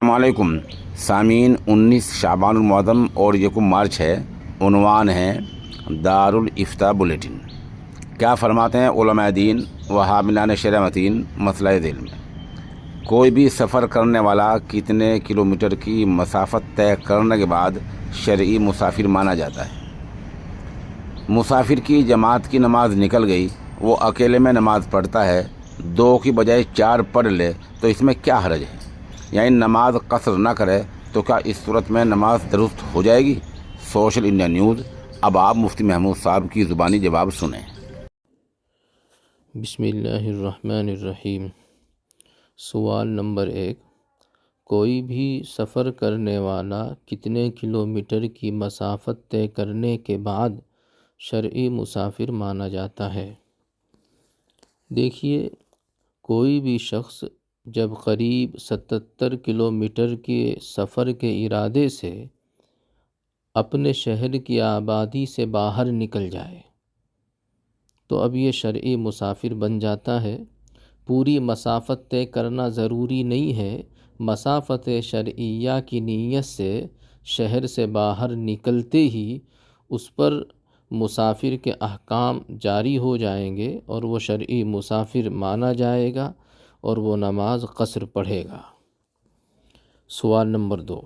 السلام علیکم سامعین، 19 شعبان المعظم اور 1 مارچ ہے۔ عنوان ہے دارالافتاء بلیٹن۔ کیا فرماتے ہیں علماء دین و حاملان شرع متین مسئلہ ذیل میں؟ کوئی بھی سفر کرنے والا کتنے کلومیٹر کی مسافت طے کرنے کے بعد شرعی مسافر مانا جاتا ہے؟ مسافر کی جماعت کی نماز نکل گئی، وہ اکیلے میں نماز پڑھتا ہے، 2 کی بجائے 4 پڑھ لے تو اس میں کیا حرج ہے؟ یعنی نماز قصر نہ کرے تو کیا اس صورت میں نماز درست ہو جائے گی؟ Social India news. اب آپ مفتی محمود صاحب کی زبانی جواب سنیں۔ بسم اللہ الرحمن الرحیم۔ سوال نمبر 1، کوئی بھی سفر کرنے والا کتنے کلومیٹر کی مسافت طے کرنے کے بعد شرعی مسافر مانا جاتا ہے؟ دیکھیے، کوئی بھی شخص جب قریب 77 کلومیٹر کے سفر کے ارادے سے اپنے شہر کی آبادی سے باہر نکل جائے تو اب یہ شرعی مسافر بن جاتا ہے۔ پوری مسافت طے کرنا ضروری نہیں ہے، مسافت شرعیہ کی نیت سے شہر سے باہر نکلتے ہی اس پر مسافر کے احکام جاری ہو جائیں گے اور وہ شرعی مسافر مانا جائے گا اور وہ نماز قصر پڑھے گا۔ سوال نمبر 2،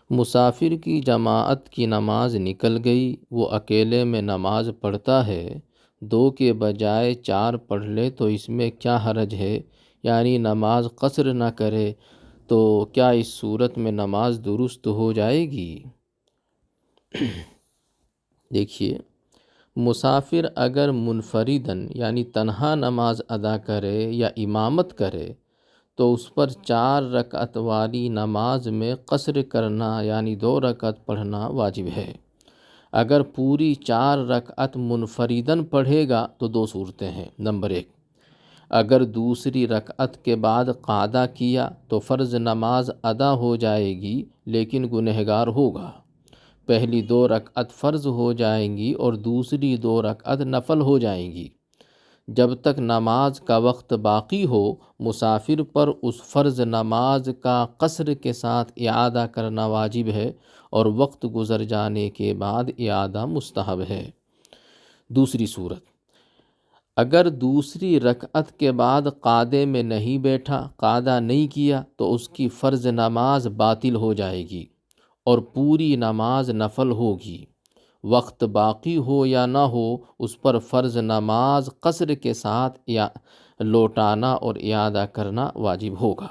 مسافر کی جماعت کی نماز نکل گئی، وہ اکیلے میں نماز پڑھتا ہے، 2 کے بجائے 4 پڑھ لے تو اس میں کیا حرج ہے؟ یعنی نماز قصر نہ کرے تو کیا اس صورت میں نماز درست ہو جائے گی؟ دیکھیے، مسافر اگر منفرداً یعنی تنہا نماز ادا کرے یا امامت کرے تو اس پر 4 رکعت والی نماز میں قصر کرنا یعنی 2 رکعت پڑھنا واجب ہے۔ اگر پوری 4 رکعت منفرداً پڑھے گا تو 2 صورتیں ہیں۔ نمبر 1، اگر دوسری رکعت کے بعد قعدہ کیا تو فرض نماز ادا ہو جائے گی لیکن گنہگار ہوگا۔ پہلی 2 رکعت فرض ہو جائیں گی اور دوسری 2 رکعت نفل ہو جائیں گی۔ جب تک نماز کا وقت باقی ہو، مسافر پر اس فرض نماز کا قصر کے ساتھ اعادہ کرنا واجب ہے اور وقت گزر جانے کے بعد اعادہ مستحب ہے۔ دوسری صورت، اگر دوسری رکعت کے بعد قعدے میں نہیں بیٹھا، قعدہ نہیں کیا تو اس کی فرض نماز باطل ہو جائے گی اور پوری نماز نفل ہوگی۔ وقت باقی ہو یا نہ ہو، اس پر فرض نماز قصر کے ساتھ یا لوٹانا اور اعادہ کرنا واجب ہوگا۔